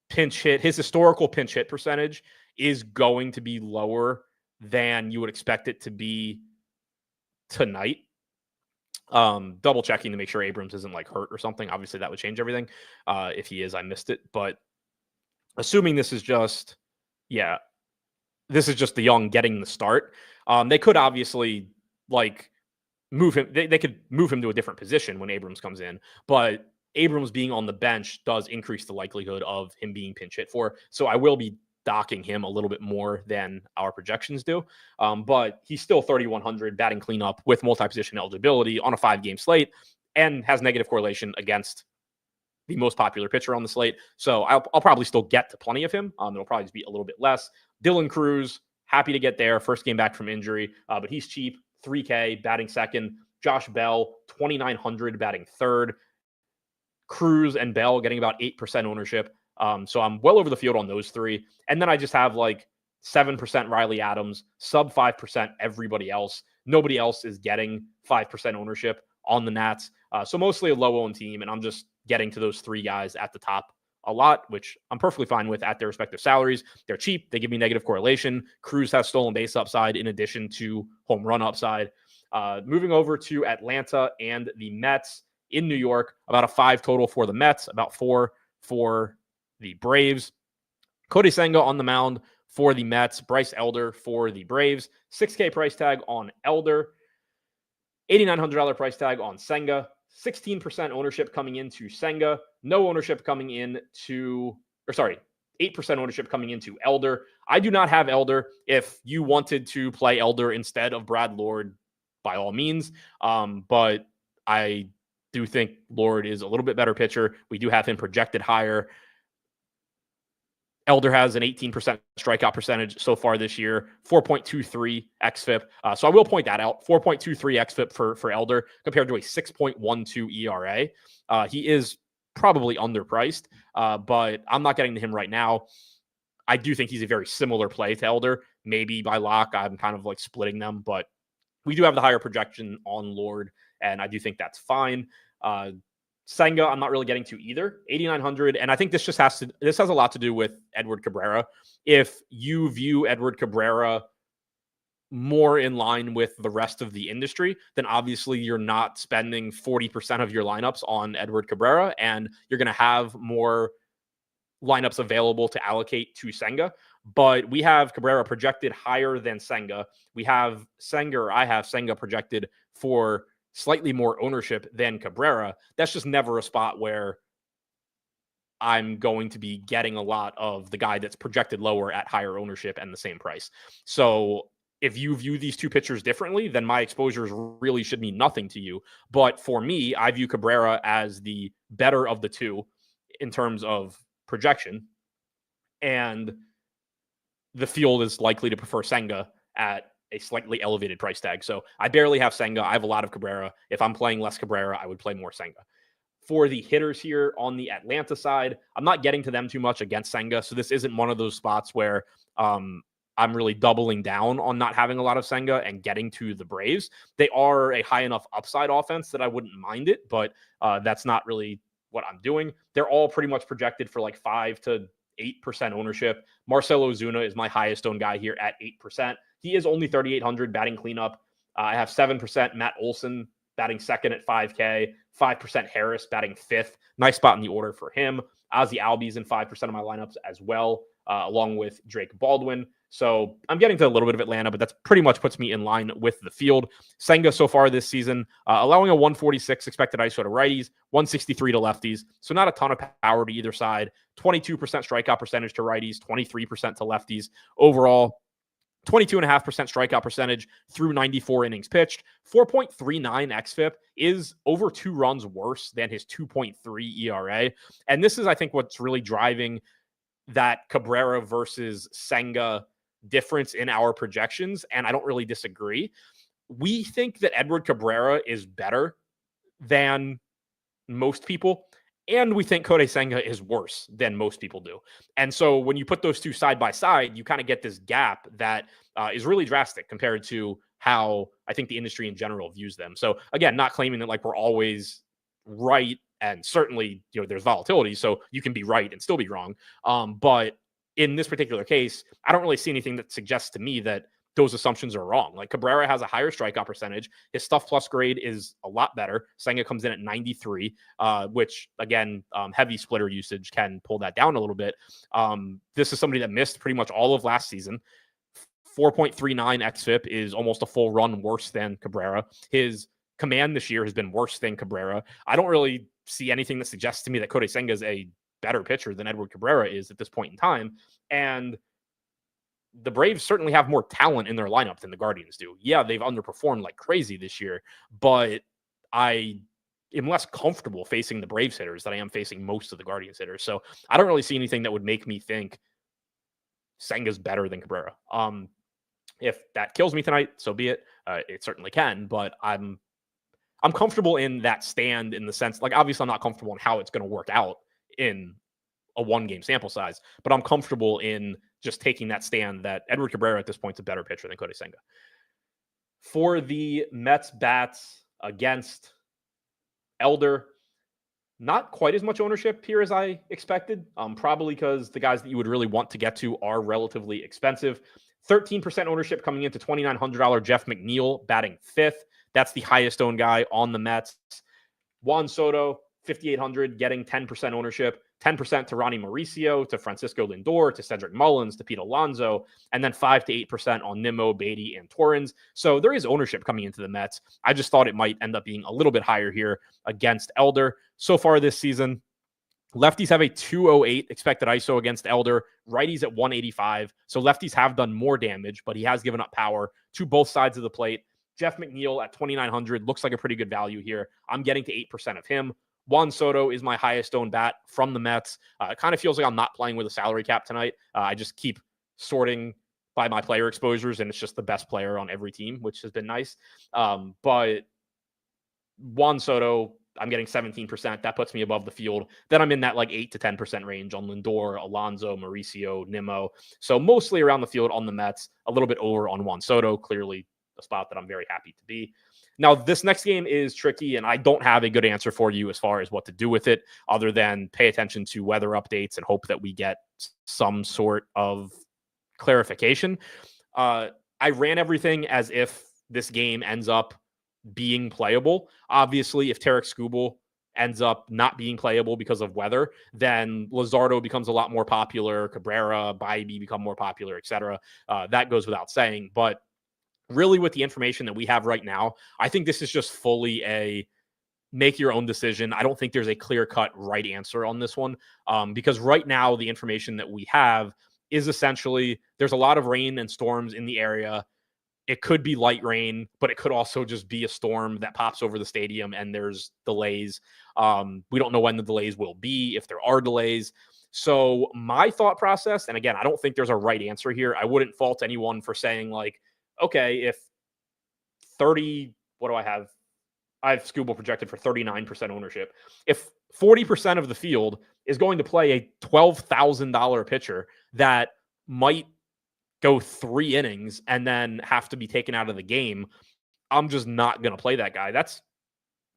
historical pinch hit percentage is going to be lower than you would expect it to be tonight. Double checking to make sure Abrams isn't hurt or something. Obviously that would change everything. If he is, I missed it. But assuming this is just DeJong getting the start. They could obviously move him. They could move him to a different position when Abrams comes in, but Abrams being on the bench does increase the likelihood of him being pinch hit for. So I will be docking him a little bit more than our projections do. But he's still 3,100 batting cleanup with multi-position eligibility on a 5-game slate and has negative correlation against the most popular pitcher on the slate. So I'll probably still get to plenty of him. It'll probably just be a little bit less. Dylan Cruz, happy to get there. First game back from injury, but he's cheap. 3K batting second. Josh Bell, 2,900 batting third. Cruz and Bell getting about 8% ownership. So I'm well over the field on those three. And then I just have 7% Riley Adams, sub 5% everybody else. Nobody else is getting 5% ownership on the Nats. So mostly a low-owned team, and I'm just getting to those three guys at the top a lot, which I'm perfectly fine with at their respective salaries. They're cheap. They give me negative correlation. Cruz has stolen base upside in addition to home run upside. Moving over to Atlanta and the Mets in New York, about a 5 total for the Mets, about 4 for the Braves. Cody Senga on the mound for the Mets. Bryce Elder for the Braves. $6K price tag on Elder. $8,900 price tag on Senga. 16% ownership coming into Senga. No ownership coming in to, 8% ownership coming into Elder. I do not have Elder. If you wanted to play Elder instead of Brad Lord, by all means. But I do think Lord is a little bit better pitcher. We do have him projected higher. Elder has an 18% strikeout percentage so far this year, 4.23 xFIP. So I will point that out, 4.23 xFIP for Elder compared to a 6.12 ERA. He is probably underpriced, but I'm not getting to him right now. I do think he's a very similar play to Elder. Maybe by lock, I'm kind of like splitting them, but we do have the higher projection on Lord, and I do think that's fine. Senga, I'm not really getting to either, 8,900. And I think this has a lot to do with Edward Cabrera. If you view Edward Cabrera more in line with the rest of the industry, then obviously you're not spending 40% of your lineups on Edward Cabrera, and you're going to have more lineups available to allocate to Senga. But we have Cabrera projected higher than Senga. I have Senga projected for slightly more ownership than Cabrera. That's just never a spot where I'm going to be getting a lot of the guy that's projected lower at higher ownership and the same price. So if you view these two pitchers differently, then my exposures really should mean nothing to you. But for me, I view Cabrera as the better of the two in terms of projection. And the field is likely to prefer Senga at a slightly elevated price tag. So I barely have Senga. I have a lot of Cabrera. If I'm playing less Cabrera, I would play more Senga. For the hitters here on the Atlanta side, I'm not getting to them too much against Senga. So this isn't one of those spots where I'm really doubling down on not having a lot of Senga and getting to the Braves. They are a high enough upside offense that I wouldn't mind it, but that's not really what I'm doing. They're all pretty much projected for like 5 to 8% ownership. Marcell Ozuna is my highest owned guy here at 8%. He is only 3,800 batting cleanup. I have 7% Matt Olson batting second at 5K, 5% Harris batting fifth. Nice spot in the order for him. Ozzie Albies in 5% of my lineups as well, along with Drake Baldwin. So I'm getting to a little bit of Atlanta, but that's pretty much puts me in line with the field. Senga so far this season, allowing a 146 expected ISO to righties, 163 to lefties. So not a ton of power to either side. 22% strikeout percentage to righties, 23% to lefties. Overall, 22.5% strikeout percentage through 94 innings pitched. 4.39 xFIP is over 2 runs worse than his 2.3 ERA. And this is, I think, what's really driving that Cabrera versus Senga difference in our projections. And I don't really disagree. We think that Edward Cabrera is better than most people. And we think Kodai Senga is worse than most people do. And so when you put those two side by side, you kind of get this gap that is really drastic compared to how I think the industry in general views them. So again, not claiming that like we're always right. And certainly, there's volatility. So you can be right and still be wrong. But in this particular case, I don't really see anything that suggests to me that those assumptions are wrong. Like Cabrera has a higher strikeout percentage. His stuff plus grade is a lot better. Senga comes in at 93, which again, heavy splitter usage can pull that down a little bit. This is somebody that missed pretty much all of last season. 4.39 xFIP is almost a full run worse than Cabrera. His command this year has been worse than Cabrera. I don't really see anything that suggests to me that Kodai Senga is a better pitcher than Edward Cabrera is at this point in time. And the Braves certainly have more talent in their lineup than the Guardians do. Yeah, they've underperformed like crazy this year, but I am less comfortable facing the Braves hitters than I am facing most of the Guardians hitters. So I don't really see anything that would make me think Senga's better than Cabrera. If that kills me tonight, so be it. It certainly can, but I'm comfortable in that stand in the sense, like, obviously I'm not comfortable in how it's going to work out in a 1-game sample size, but I'm comfortable in just taking that stand that Edward Cabrera at this point is a better pitcher than Kodai Senga. For the Mets bats against Elder, not quite as much ownership here as I expected, probably because the guys that you would really want to get to are relatively expensive. 13% ownership coming into $2,900 Jeff McNeil batting fifth. That's the highest owned guy on the Mets. Juan Soto, 5,800, getting 10% ownership. 10% to Ronnie Mauricio, to Francisco Lindor, to Cedric Mullins, to Pete Alonso, and then 5 to 8% on Nimmo, Beatty, and Torrens. So there is ownership coming into the Mets. I just thought it might end up being a little bit higher here against Elder. So far this season, lefties have a 208 expected ISO against Elder, righties at 185. So lefties have done more damage, but he has given up power to both sides of the plate. Jeff McNeil at 2,900 looks like a pretty good value here. I'm getting to 8% of him. Juan Soto is my highest owned bat from the Mets. It kind of feels like I'm not playing with a salary cap tonight. I just keep sorting by my player exposures, and it's just the best player on every team, which has been nice. But Juan Soto, I'm getting 17%. That puts me above the field. Then I'm in that like 8 to 10% range on Lindor, Alonso, Mauricio, Nimmo. So mostly around the field on the Mets, a little bit over on Juan Soto, clearly a spot that I'm very happy to be. Now, this next game is tricky, and I don't have a good answer for you as far as what to do with it, other than pay attention to weather updates and hope that we get some sort of clarification. I ran everything as if this game ends up being playable. Obviously, if Tarek Skubal ends up not being playable because of weather, then Luzardo becomes a lot more popular, Cabrera, Bybee become more popular, etc. That goes without saying. But really, with the information that we have right now, I think this is just fully a make your own decision. I don't think there's a clear-cut right answer on this one, because right now the information that we have is essentially there's a lot of rain and storms in the area. It could be light rain, but it could also just be a storm that pops over the stadium and there's delays. We don't know when the delays will be, if there are delays. So my thought process, and again, I don't think there's a right answer here. I wouldn't fault anyone for saying like, okay, if 30, what do I have? I have Skubal projected for 39% ownership. If 40% of the field is going to play a $12,000 pitcher that might go 3 innings and then have to be taken out of the game, I'm just not going to play that guy. That's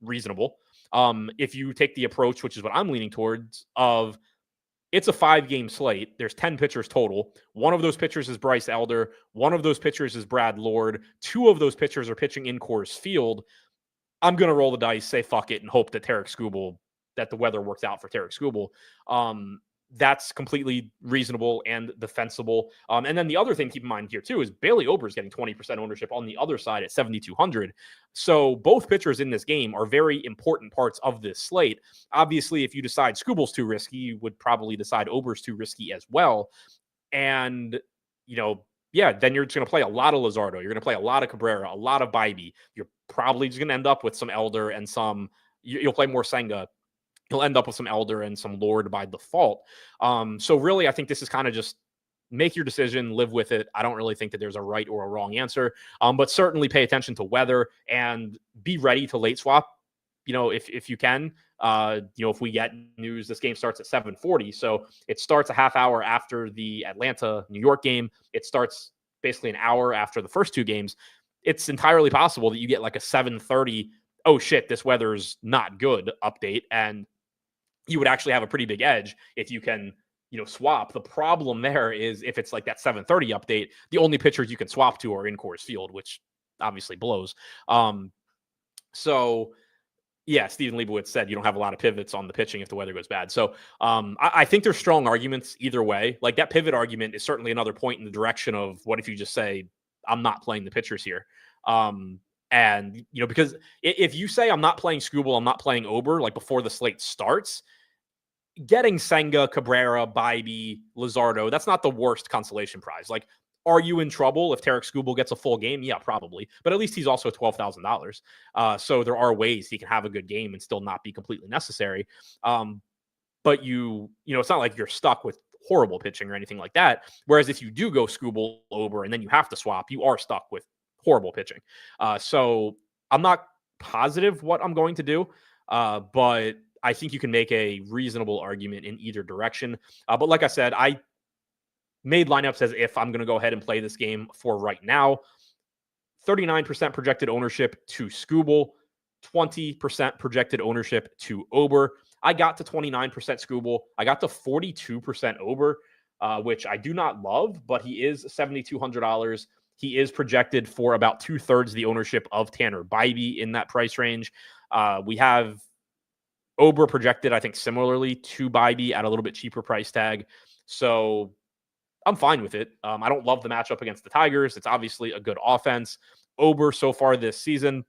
reasonable. If you take the approach, which is what I'm leaning towards, of it's a 5-game slate. There's 10 pitchers total. One of those pitchers is Bryce Elder. One of those pitchers is Brad Lord. 2 of those pitchers are pitching in Coors Field. I'm going to roll the dice, say fuck it, and hope that that the weather works out for Tarek Skubal. That's completely reasonable and defensible. And then the other thing to keep in mind here too is Bailey Ober is getting 20% ownership on the other side at 7,200. So both pitchers in this game are very important parts of this slate. Obviously, if you decide Skubal's too risky, you would probably decide Ober's too risky as well. And, then you're just going to play a lot of Luzardo. You're going to play a lot of Cabrera, a lot of Bybee. You're probably just going to end up with some Elder and you'll play more Senga. You'll end up with some Elder and some Lord by default. So really, I think this is kind of just make your decision, live with it. I don't really think that there's a right or a wrong answer, but certainly pay attention to weather and be ready to late swap. If you can, if we get news, this game starts at 7:40. So it starts a half hour after the Atlanta-New York game. It starts basically an hour after the first 2 games. It's entirely possible that you get like a 7:30, oh shit, this weather's not good update. And you would actually have a pretty big edge if you can, swap. The problem there is if it's like that 7:30 update, the only pitchers you can swap to are in Coors Field, which obviously blows. So yeah, Stephen Leibowitz said you don't have a lot of pivots on the pitching if the weather goes bad. So I think there's strong arguments either way. Like that pivot argument is certainly another point in the direction of what if you just say, I'm not playing the pitchers here. And, because if you say I'm not playing Skubal, I'm not playing Ober, like before the slate starts, getting Senga, Cabrera, Bybee, Luzardo, that's not the worst consolation prize. Like, are you in trouble if Tarek Skubal gets a full game? Yeah, probably. But at least he's also $12,000. So there are ways he can have a good game and still not be completely necessary. But it's not like you're stuck with horrible pitching or anything like that. Whereas if you do go Skubal, Ober, and then you have to swap, you are stuck with horrible pitching. So I'm not positive what I'm going to do, but I think you can make a reasonable argument in either direction. But like I said, I made lineups as if I'm going to go ahead and play this game for right now. 39% projected ownership to Skubal, 20% projected ownership to Ober. I got to 29% Skubal. I got to 42% Ober, which I do not love, but he is $7,200. He is projected for about 2/3 the ownership of Tanner Bybee in that price range. We have Ober projected, I think, similarly to Bybee at a little bit cheaper price tag. So I'm fine with it. I don't love the matchup against the Tigers. It's obviously a good offense. Ober so far this season,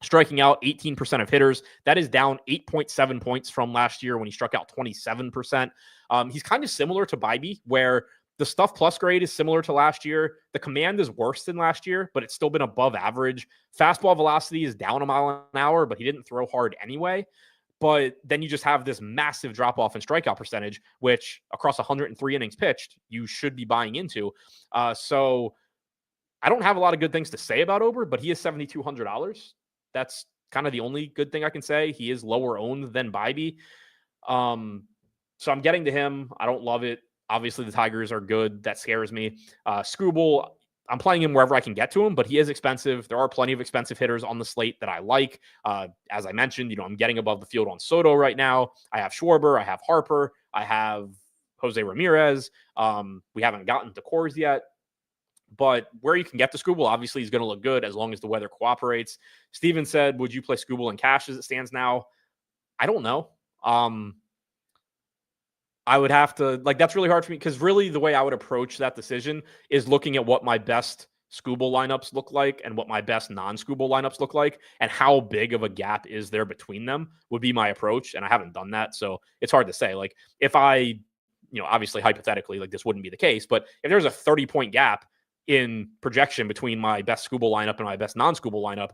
striking out 18% of hitters. That is down 8.7 points from last year when he struck out 27%. He's kind of similar to Bybee, where The stuff plus grade is similar to last year. The command is worse than last year, but it's still been above average. Fastball velocity is down a mile an hour, but he didn't throw hard anyway. But then you just have this massive drop off in strikeout percentage, which across 103 innings pitched, you should be buying into. So I don't have a lot of good things to say about Ober, but he is $7,200. That's kind of the only good thing I can say. He is lower owned than Bybee. So I'm getting to him. I don't love it. Obviously, the Tigers are good. That scares me. Skubal, I'm playing him wherever I can get to him, but he is expensive. There are plenty of expensive hitters on the slate that I like. As I mentioned, I'm getting above the field on Soto right now. I have Schwarber. I have Harper. I have Jose Ramirez. We haven't gotten to Coors yet. But where you can get to Skubal, obviously, he's going to look good as long as the weather cooperates. Steven said, would you play Skubal in cash as it stands now? I don't know. I would have to, that's really hard for me because really the way I would approach that decision is looking at what my best Skubal lineups look like and what my best non-Skubal lineups look like and how big of a gap is there between them would be my approach. And I haven't done that. So it's hard to say. If I, obviously hypothetically, this wouldn't be the case, but if there's a 30-point gap in projection between my best Skubal lineup and my best non-Skubal lineup,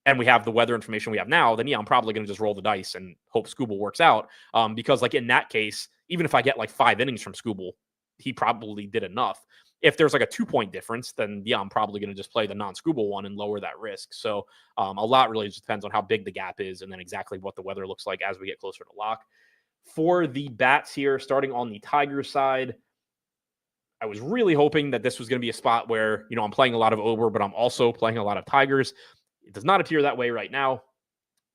and we have the weather information we have now, then I'm probably going to just roll the dice and hope Skubal works out. Because in that case, even if I get 5 innings from Skubal, he probably did enough. If there's a 2-point difference, then I'm probably going to just play the non-Skubal one and lower that risk. So a lot really just depends on how big the gap is and then exactly what the weather looks like as we get closer to lock. For the bats here, starting on the Tigers side, I was really hoping that this was going to be a spot where, I'm playing a lot of Ober, but I'm also playing a lot of Tigers. It does not appear that way right now.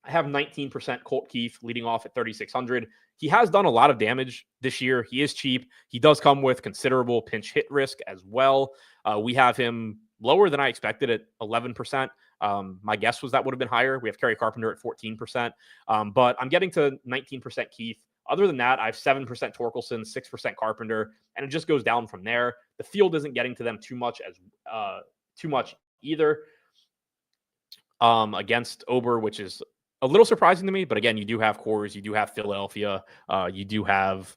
I have 19% Colt Keith leading off at 3,600. He has done a lot of damage this year. He is cheap. He does come with considerable pinch hit risk as well. We have him lower than I expected at 11%. My guess was that would have been higher. We have Kerry Carpenter at 14%. But I'm getting to 19% Keith. Other than that, I have 7% Torkelson, 6% Carpenter, and it just goes down from there. The field isn't getting to them too much either. Against Ober, which is a little surprising to me. But again, you do have Coors, you do have Philadelphia, you do have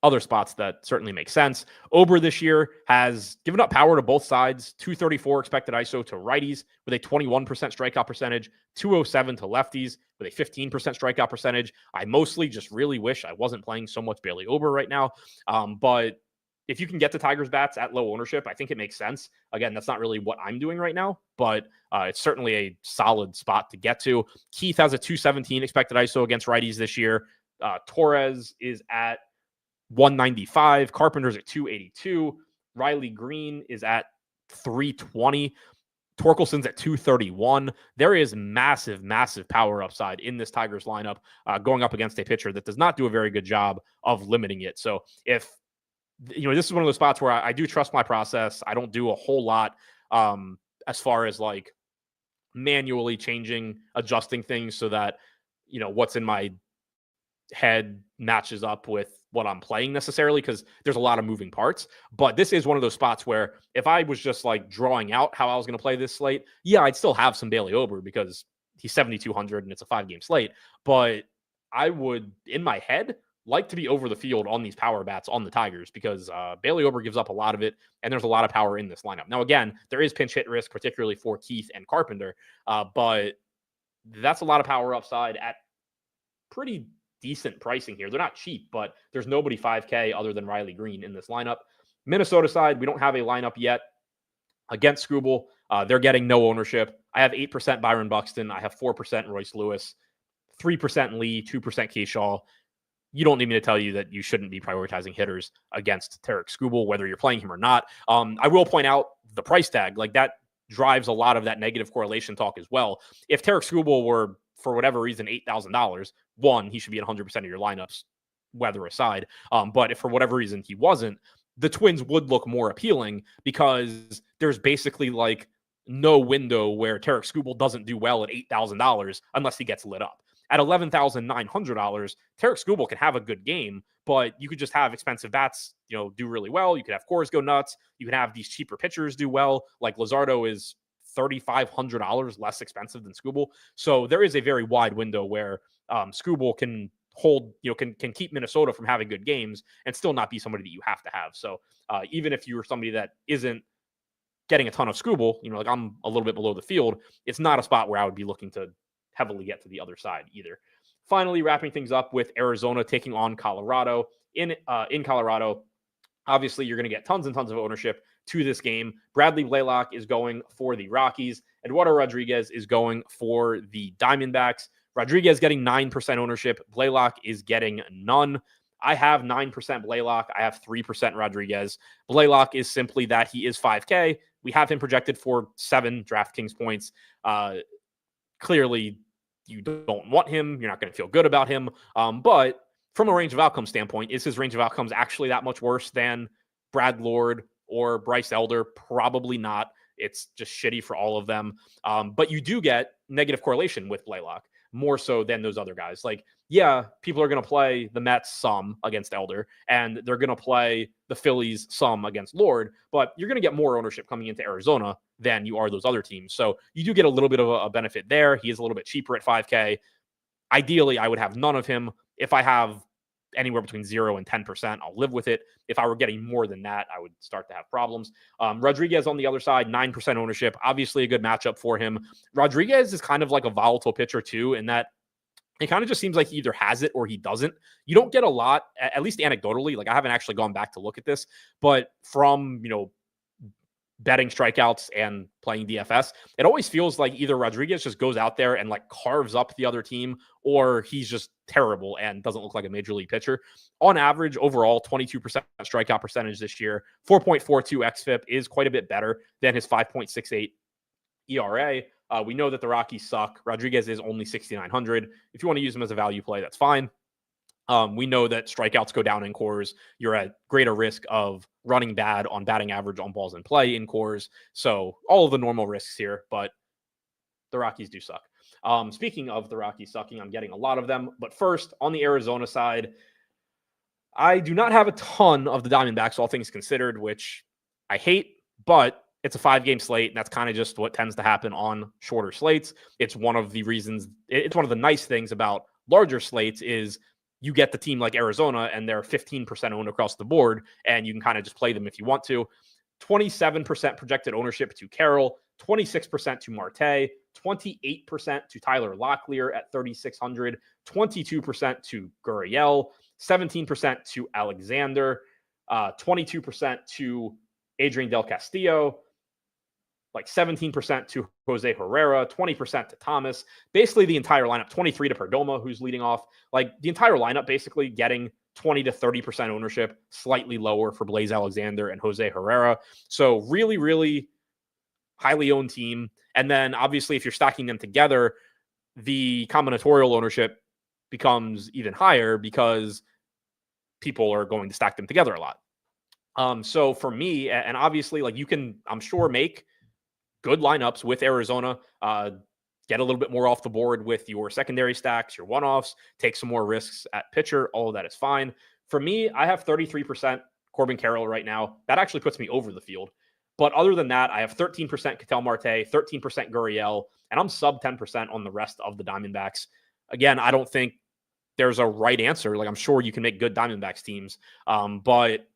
other spots that certainly make sense. Ober this year has given up power to both sides, 234 expected ISO to righties with a 21% strikeout percentage, 207 to lefties with a 15% strikeout percentage. I mostly just really wish I wasn't playing so much Bailey Ober right now. But if you can get the Tigers bats at low ownership, I think it makes sense. Again, that's not really what I'm doing right now, but it's certainly a solid spot to get to. Keith has a 217 expected ISO against righties this year. Torres is at 195. Carpenter's at 282. Riley Green is at 320. Torkelson's at 231. There is massive, massive power upside in this Tigers lineup going up against a pitcher that does not do a very good job of limiting it. So if this is one of those spots where I do trust my process. I don't do a whole lot as far as manually adjusting things so that, what's in my head matches up with what I'm playing necessarily, because there's a lot of moving parts. But this is one of those spots where if I was just drawing out how I was going to play this slate, I'd still have some Bailey Ober because he's 7,200 and it's a 5-game slate. But I would, in my head, like to be over the field on these power bats on the Tigers because Bailey Ober gives up a lot of it, and there's a lot of power in this lineup. Now, again, there is pinch hit risk, particularly for Keith and Carpenter, but that's a lot of power upside at pretty decent pricing here. They're not cheap, but there's nobody 5K other than Riley Green in this lineup. Minnesota side, we don't have a lineup yet against Skubal. They're getting no ownership. I have 8% Byron Buxton. I have 4% Royce Lewis, 3% Lee, 2% Keyshaw. You don't need me to tell you that you shouldn't be prioritizing hitters against Tarik Skubal, whether you're playing him or not. I will point out the price tag. That drives a lot of that negative correlation talk as well. If Tarik Skubal were, for whatever reason, $8,000, one, he should be at 100% of your lineups, weather aside. But if for whatever reason he wasn't, the Twins would look more appealing because there's basically no window where Tarik Skubal doesn't do well at $8,000 unless he gets lit up. At $11,900, Tarik Skubal can have a good game, but you could just have expensive bats, do really well. You could have Coors go nuts. You can have these cheaper pitchers do well. Luzardo is $3,500 less expensive than Skubal. So there is a very wide window where Skubal can can keep Minnesota from having good games and still not be somebody that you have to have. So even if you're somebody that isn't getting a ton of Scooble, like I'm a little bit below the field, it's not a spot where I would be looking to heavily get to the other side either. Finally, wrapping things up with Arizona taking on Colorado. In Colorado, obviously you're going to get tons and tons of ownership to this game. Bradley Blaylock is going for the Rockies. Eduardo Rodriguez is going for the Diamondbacks. Rodriguez getting 9% ownership. Blaylock is getting none. I have 9% Blaylock. I have 3% Rodriguez. Blaylock is simply that he is 5K. We have him projected for 7 DraftKings points. Clearly, you don't want him. You're not going to feel good about him. But from a range of outcomes standpoint, is his range of outcomes actually that much worse than Brad Lord or Bryce Elder? Probably not. It's just shitty for all of them. But you do get negative correlation with Blaylock, more so than those other guys. Like, yeah, people are going to play the Mets some against Elder, and they're going to play the Phillies some against Lord, but you're going to get more ownership coming into Arizona than you are those other teams. So you do get a little bit of a benefit there. He is a little bit cheaper at 5K. Ideally, I would have none of him. If I have anywhere between 0 and 10%, I'll live with it. If I were getting more than that, I would start to have problems. Rodriguez on the other side, 9% ownership, obviously a good matchup for him. Rodriguez is kind of like a volatile pitcher too, in that it kind of just seems like he either has it or he doesn't. You don't get a lot, at least anecdotally. Like, I haven't actually gone back to look at this, but from, betting strikeouts and playing DFS, it always feels like either Rodriguez just goes out there and like carves up the other team, or he's just terrible and doesn't look like a major league pitcher. On average, overall, 22% strikeout percentage this year, 4.42 xFIP is quite a bit better than his 5.68 ERA. We know that the Rockies suck. Rodriguez is only 6,900. If you want to use him as a value play, that's fine. We know that strikeouts go down in cores. You're at greater risk of running bad on batting average on balls in play in cores. So all of the normal risks here, but the Rockies do suck. Speaking of the Rockies sucking, I'm getting a lot of them. But first, on the Arizona side, I do not have a ton of the Diamondbacks, all things considered, which I hate, but it's a 5-game slate, and that's kind of just what tends to happen on shorter slates. It's one of the nice things about larger slates is you get the team like Arizona and they're 15% owned across the board, and you can kind of just play them if you want to. 27% projected ownership to Carroll, 26% to Marte, 28% to Tyler Locklear at 3,600, 22% to Gurriel, 17% to Alexander, 22% to Adrian Del Castillo, like 17% to Jose Herrera, 20% to Thomas, basically the entire lineup, 23 to Perdomo, who's leading off, like the entire lineup basically getting 20 to 30% ownership, slightly lower for Blaze Alexander and Jose Herrera. So really, really highly owned team. And then obviously if you're stacking them together, the combinatorial ownership becomes even higher because people are going to stack them together a lot. So for me, and obviously like you can, I'm sure, make good lineups with Arizona, get a little bit more off the board with your secondary stacks, your one-offs, take some more risks at pitcher. All of that is fine. For me, I have 33% Corbin Carroll right now. That actually puts me over the field. But other than that, I have 13% Ketel Marte, 13% Gurriel, and I'm sub 10% on the rest of the Diamondbacks. Again, I don't think there's a right answer. Like, I'm sure you can make good Diamondbacks teams, but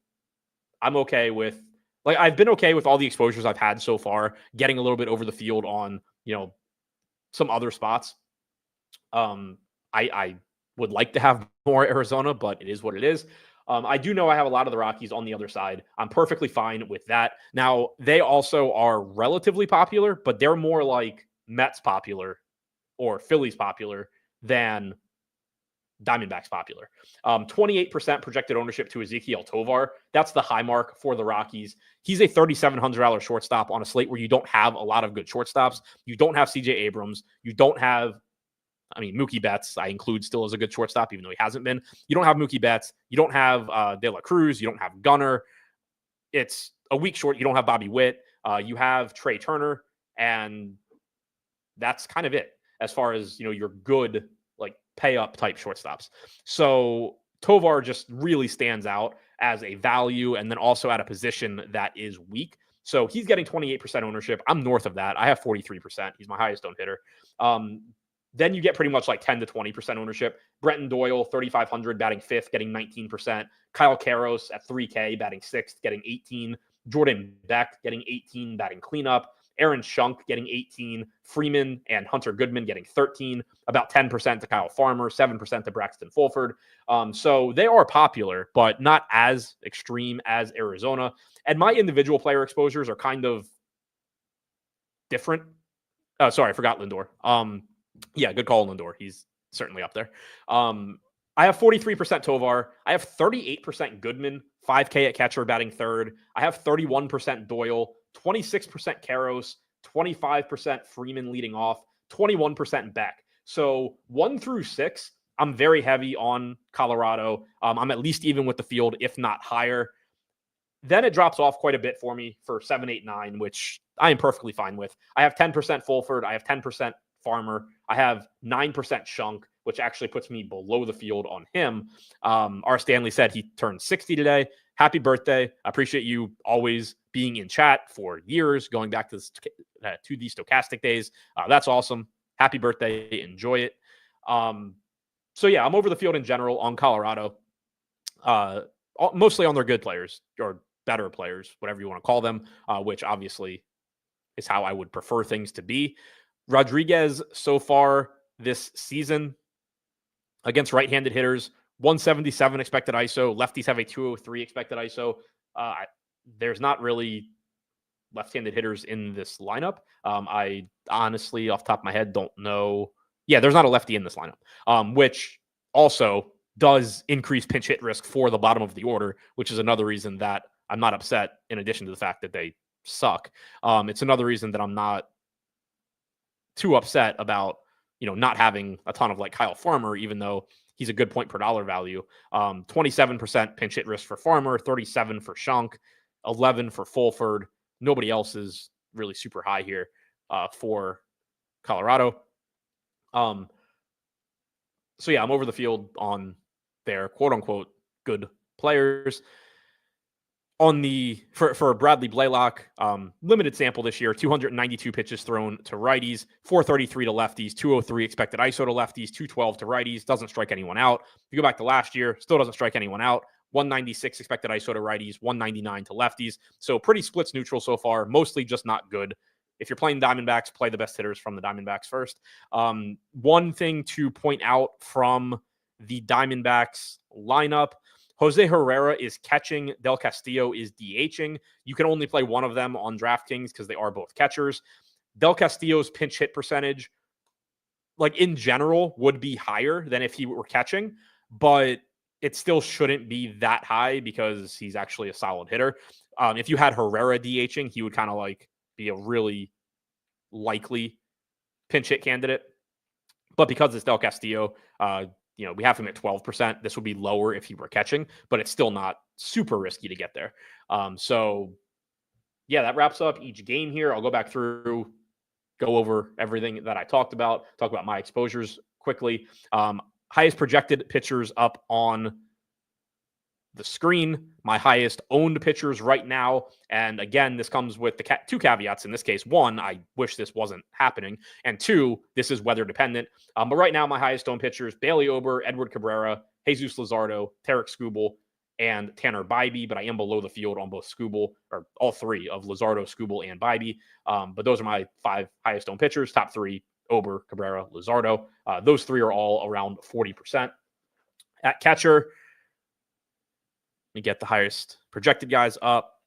I'm okay with, like, I've been okay with all the exposures I've had so far, getting a little bit over the field on, some other spots. I would like to have more Arizona, but it is what it is. I do know I have a lot of the Rockies on the other side. I'm perfectly fine with that. Now, they also are relatively popular, but they're more like Mets popular or Phillies popular than Diamondbacks popular. 28% projected ownership to Ezekiel Tovar. That's the high mark for the Rockies. He's a $3,700 shortstop on a slate where you don't have a lot of good shortstops. You don't have CJ Abrams. You don't have, Mookie Betts, I include still as a good shortstop, even though he hasn't been. You don't have Mookie Betts. You don't have De La Cruz. You don't have Gunnar. It's a week short. You don't have Bobby Witt. You have Trey Turner, and that's kind of it as far as, your good, like, pay up type shortstops. So Tovar just really stands out as a value, and then also at a position that is weak. So he's getting 28% ownership. I'm north of that. I have 43%. He's my highest owned hitter. then you get pretty much like 10 to 20% ownership. Brenton Doyle, 3,500, batting fifth, getting 19%. Kyle Karros at 3K, batting sixth, getting 18. Jordan Beck getting 18, batting cleanup. Aaron Schunk getting 18. Freeman and Hunter Goodman getting 13. About 10% to Kyle Farmer, 7% to Braxton Fulford. So they are popular, but not as extreme as Arizona. And my individual player exposures are kind of different. Sorry, I forgot Lindor. Yeah, good call, Lindor. He's certainly up there. I have 43% Tovar. I have 38% Goodman, 5K at catcher, batting third. I have 31% Doyle, 26% Karros, 25% Freeman leading off, 21% Beck. So 1 through 6, I'm very heavy on Colorado. I'm at least even with the field, if not higher. Then it drops off quite a bit for me for 7, 8, 9, which I am perfectly fine with. I have 10% Fulford. I have 10% Farmer. I have 9% Schunk, which actually puts me below the field on him. R. Stanley said he turned 60 today. Happy birthday. I appreciate you always being in chat for years, going back to the Stochastic days. That's awesome. Happy birthday. Enjoy it. So, yeah, I'm over the field in general on Colorado, mostly on their good players or better players, whatever you want to call them, which obviously is how I would prefer things to be. Rodriguez so far this season against right-handed hitters, 177 expected ISO. Lefties have a 203 expected ISO. There's not really left-handed hitters in this lineup. I honestly, off the top of my head, don't know. Yeah, there's not a lefty in this lineup, which also does increase pinch hit risk for the bottom of the order, which is another reason that I'm not upset, in addition to the fact that they suck. It's another reason that I'm not too upset about, not having a ton of like Kyle Farmer, even though he's a good point per dollar value. 27% pinch hit risk for Farmer, 37 for Schunk, 11 for Fulford. Nobody else is really super high here for Colorado. So yeah, I'm over the field on their quote unquote good players. For Bradley Blaylock, limited sample this year, 292 pitches thrown to righties, 433 to lefties, 203 expected ISO to lefties, 212 to righties, doesn't strike anyone out. If you go back to last year, still doesn't strike anyone out. 196 expected ISO to righties, 199 to lefties. So pretty splits neutral so far, mostly just not good. If you're playing Diamondbacks, play the best hitters from the Diamondbacks first. One thing to point out from the Diamondbacks lineup, Jose Herrera is catching. Del Castillo is DHing. You can only play one of them on DraftKings because they are both catchers. Del Castillo's pinch hit percentage, like in general, would be higher than if he were catching, but it still shouldn't be that high because he's actually a solid hitter. If you had Herrera DHing, he would kind of like be a really likely pinch hit candidate. But because it's Del Castillo, we have him at 12%. This would be lower if he were catching, but it's still not super risky to get there. So, yeah, that wraps up each game here. I'll go back through, go over everything that I talk about my exposures quickly. Highest projected pitchers up on the screen, my highest owned pitchers right now. And again, this comes with the two caveats in this case. One, I wish this wasn't happening. And two, this is weather dependent. But right now, my highest owned pitchers, Bailey Ober, Edward Cabrera, Jesus Luzardo, Tarek Skubal, and Tanner Bybee. But I am below the field on both Skubal, or all three of Luzardo, Skubal, and Bybee. But those are my 5 highest owned pitchers. Top 3, Ober, Cabrera, Luzardo. Those 3 are all around 40%. At catcher, me get the highest projected guys up.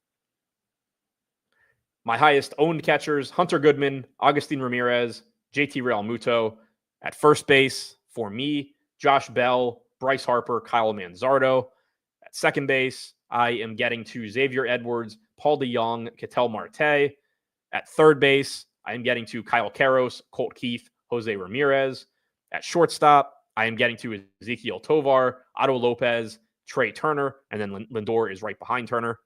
My highest owned catchers, Hunter Goodman, Agustin Ramirez, JT Realmuto. At first base, for me, Josh Bell, Bryce Harper, Kyle Manzardo. At second base, I am getting to Xavier Edwards, Paul DeJong, Ketel Marte. At third base, I am getting to Kyle Karros, Colt Keith, Jose Ramirez. At shortstop, I am getting to Ezequiel Tovar, Otto Lopez, Trey Turner, and then Lindor is right behind Turner.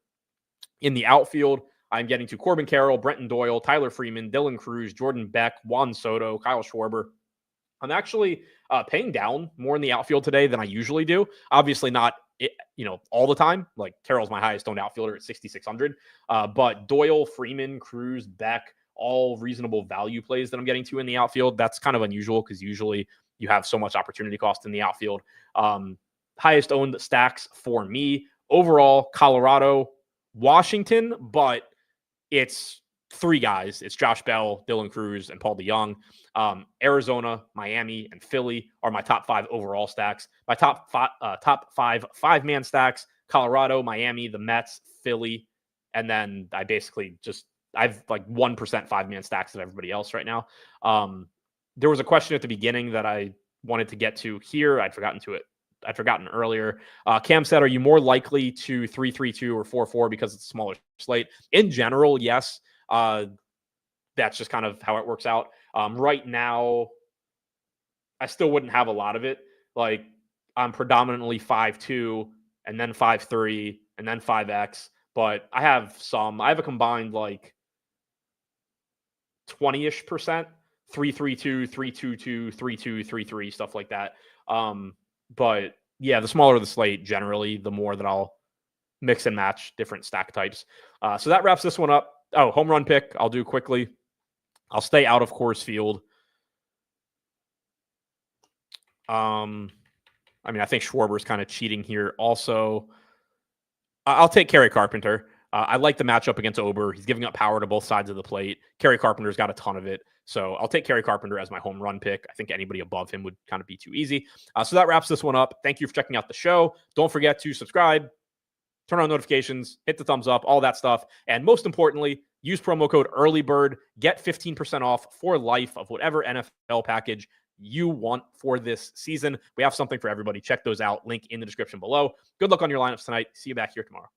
In the outfield, I'm getting to Corbin Carroll, Brenton Doyle, Tyler Freeman, Dylan Cruz, Jordan Beck, Juan Soto, Kyle Schwarber. I'm actually paying down more in the outfield today than I usually do. Obviously not, all the time. Like Carroll's my highest owned outfielder at 6,600. But Doyle, Freeman, Cruz, Beck, all reasonable value plays that I'm getting to in the outfield. That's kind of unusual because usually you have so much opportunity cost in the outfield. Highest owned stacks for me overall, Colorado, Washington, but it's three guys. It's Josh Bell, Dylan Cruz, and Paul DeJong. Arizona, Miami, and Philly are my top 5 overall stacks. My top 5 5-man stacks: Colorado, Miami, the Mets, Philly, and then I've like 1% 5-man stacks of everybody else right now. There was a question at the beginning that I wanted to get to here. I'd forgotten earlier. Cam said, are you more likely to 3-3-2 or 4-4 because it's a smaller slate? In general, yes. That's just kind of how it works out. Right now, I still wouldn't have a lot of it. Like, I'm predominantly 5-2 and then 5-3 and then 5X, but I have a combined like 20-ish%, 3-3-2, 3-2-2, 3-2, 3-3, stuff like that. But yeah, the smaller the slate, generally, the more that I'll mix and match different stack types. So that wraps this one up. Oh, home run pick, I'll do quickly. I'll stay out of Coors Field. I think Schwarber's kind of cheating here also. I'll take Kerry Carpenter. I like the matchup against Ober. He's giving up power to both sides of the plate. Kerry Carpenter's got a ton of it. So I'll take Kerry Carpenter as my home run pick. I think anybody above him would kind of be too easy. So that wraps this one up. Thank you for checking out the show. Don't forget to subscribe, turn on notifications, hit the thumbs up, all that stuff. And most importantly, use promo code EARLYBIRD. Get 15% off for life of whatever NFL package you want for this season. We have something for everybody. Check those out. Link in the description below. Good luck on your lineups tonight. See you back here tomorrow.